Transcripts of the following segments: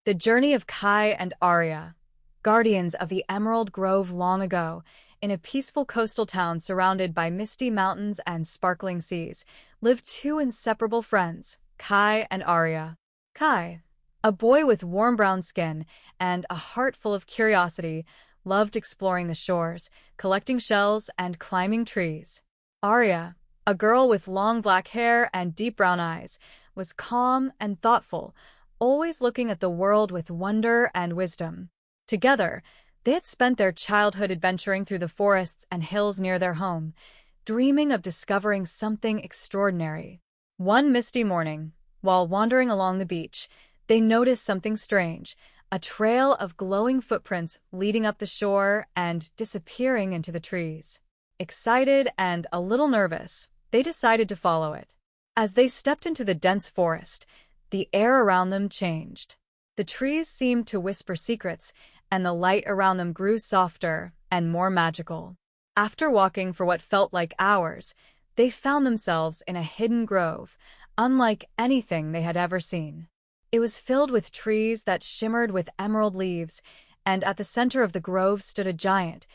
The journey of Kai and Aria, guardians of the Emerald Grove long ago, in a peaceful coastal town surrounded by misty mountains and sparkling seas, lived two inseparable friends, Kai and Aria. Kai, a boy with warm brown skin and a heart full of curiosity, loved exploring the shores, collecting shells, and climbing trees. Aria, a girl with long black hair and deep brown eyes, was calm and thoughtful, always looking at the world with wonder and wisdom. Together, they had spent their childhood adventuring through the forests and hills near their home, dreaming of discovering something extraordinary. One misty morning, while wandering along the beach, they noticed something strange, a trail of glowing footprints leading up the shore and disappearing into the trees. Excited and a little nervous, they decided to follow it. As they stepped into the dense forest, the air around them changed. The trees seemed to whisper secrets, and the light around them grew softer and more magical. After walking for what felt like hours, they found themselves in a hidden grove, unlike anything they had ever seen. It was filled with trees that shimmered with emerald leaves, and at the center of the grove stood a giant,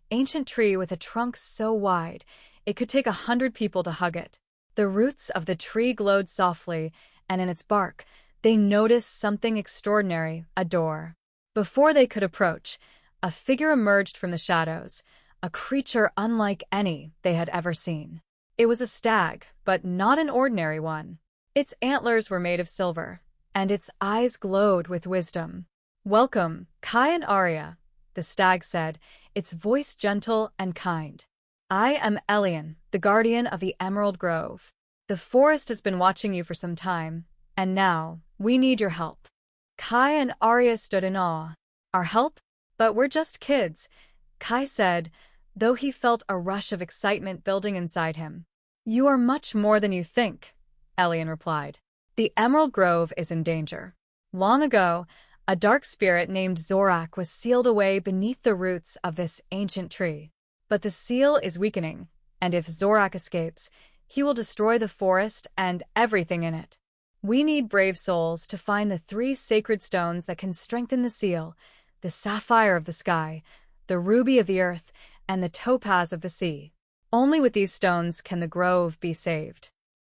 ancient tree with a trunk so wide it could take 100 people to hug it. The roots of the tree glowed softly, and in its bark, they noticed something extraordinary, a door. Before they could approach, a figure emerged from the shadows, a creature unlike any they had ever seen. It was a stag, but not an ordinary one. Its antlers were made of silver, and its eyes glowed with wisdom. "Welcome, Kai and Aria," the stag said, its voice gentle and kind. "I am Elion, the guardian of the Emerald Grove. The forest has been watching you for some time, and now we need your help." Kai and Aria stood in awe. "Our help? But we're just kids," Kai said, though he felt a rush of excitement building inside him. "You are much more than you think," Elion replied. "The Emerald Grove is in danger. Long ago, a dark spirit named Zorak was sealed away beneath the roots of this ancient tree. But the seal is weakening, and if Zorak escapes, he will destroy the forest and everything in it. We need brave souls to find the 3 sacred stones that can strengthen the seal: the sapphire of the sky, the ruby of the earth, and the topaz of the sea. Only with these stones can the grove be saved."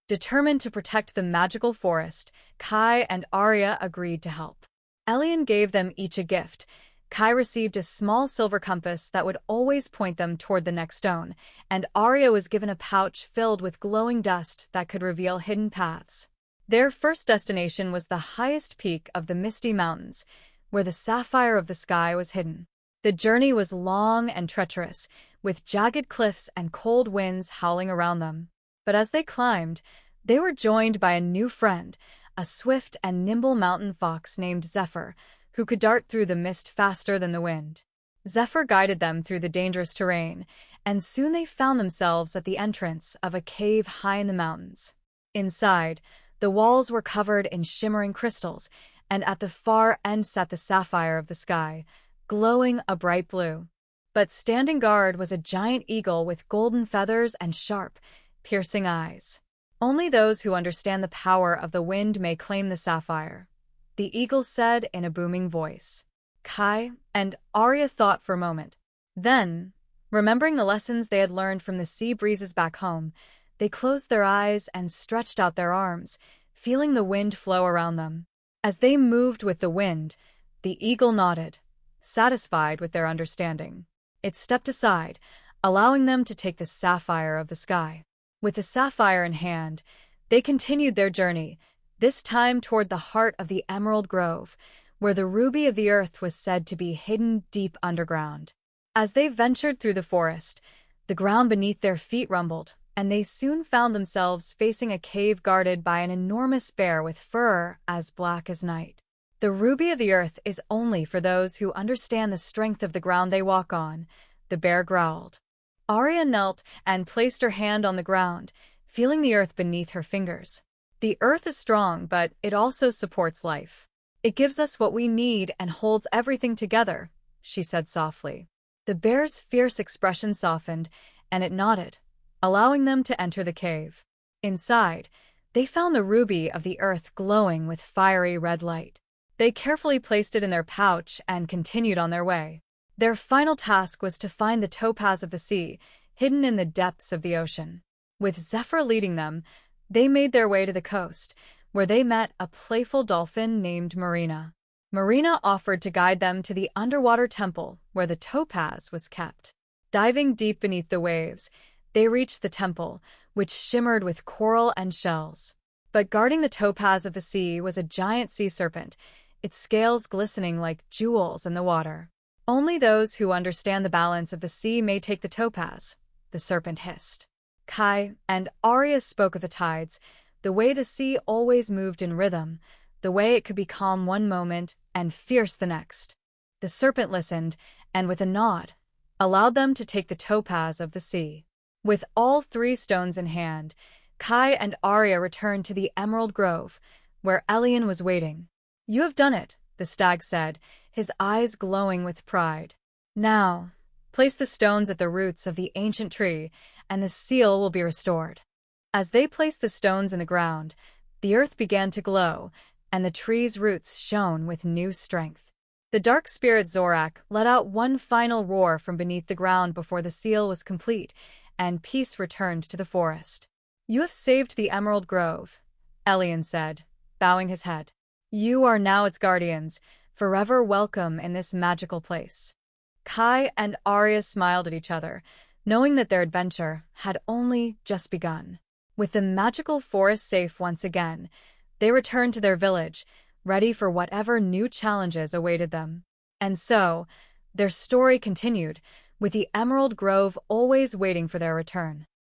Determined to protect the magical forest, Kai and Aria agreed to help. Elion gave them each a gift. Kai received a small silver compass that would always point them toward the next stone, and Aria was given a pouch filled with glowing dust that could reveal hidden paths. Their first destination was the highest peak of the Misty Mountains, where the sapphire of the sky was hidden. The journey was long and treacherous, with jagged cliffs and cold winds howling around them. But as they climbed, they were joined by a new friend, a swift and nimble mountain fox named Zephyr, who could dart through the mist faster than the wind. Zephyr guided them through the dangerous terrain, and soon they found themselves at the entrance of a cave high in the mountains. Inside, the walls were covered in shimmering crystals, and at the far end sat the sapphire of the sky, glowing a bright blue. But standing guard was a giant eagle with golden feathers and sharp, piercing eyes. "Only those who understand the power of the wind may claim the sapphire," the eagle said in a booming voice. Kai and Aria thought for a moment. Then, remembering the lessons they had learned from the sea breezes back home, they closed their eyes and stretched out their arms, feeling the wind flow around them. As they moved with the wind, the eagle nodded, satisfied with their understanding. It stepped aside, allowing them to take the sapphire of the sky. With the sapphire in hand, they continued their journey, this time toward the heart of the Emerald Grove, where the ruby of the earth was said to be hidden deep underground. As they ventured through the forest, the ground beneath their feet rumbled, and they soon found themselves facing a cave guarded by an enormous bear with fur as black as night. "The ruby of the earth is only for those who understand the strength of the ground they walk on," the bear growled. Aria knelt and placed her hand on the ground, feeling the earth beneath her fingers. "The earth is strong, but it also supports life. It gives us what we need and holds everything together," she said softly. The bear's fierce expression softened, and it nodded, allowing them to enter the cave. Inside, they found the ruby of the earth glowing with fiery red light. They carefully placed it in their pouch and continued on their way. Their final task was to find the topaz of the sea, hidden in the depths of the ocean. With Zephyr leading them, they made their way to the coast, where they met a playful dolphin named Marina. Marina offered to guide them to the underwater temple where the topaz was kept. Diving deep beneath the waves, they reached the temple, which shimmered with coral and shells. But guarding the topaz of the sea was a giant sea serpent, its scales glistening like jewels in the water. "Only those who understand the balance of the sea may take the topaz," the serpent hissed. Kai and Aria spoke of the tides, the way the sea always moved in rhythm, the way it could be calm one moment and fierce the next. The serpent listened, and with a nod, allowed them to take the topaz of the sea. With all 3 stones in hand, Kai and Aria returned to the Emerald Grove, where Elion was waiting. "You have done it," the stag said, his eyes glowing with pride. "Now, place the stones at the roots of the ancient tree, and the seal will be restored." As they placed the stones in the ground, the earth began to glow, and the tree's roots shone with new strength. The dark spirit Zorak let out one final roar from beneath the ground before the seal was complete, and peace returned to the forest. "You have saved the Emerald Grove," Elion said, bowing his head. "You are now its guardians, forever welcome in this magical place." Kai and Aria smiled at each other, knowing that their adventure had only just begun. With the magical forest safe once again, they returned to their village, ready for whatever new challenges awaited them. And so, their story continued, with the Emerald Grove always waiting for their return.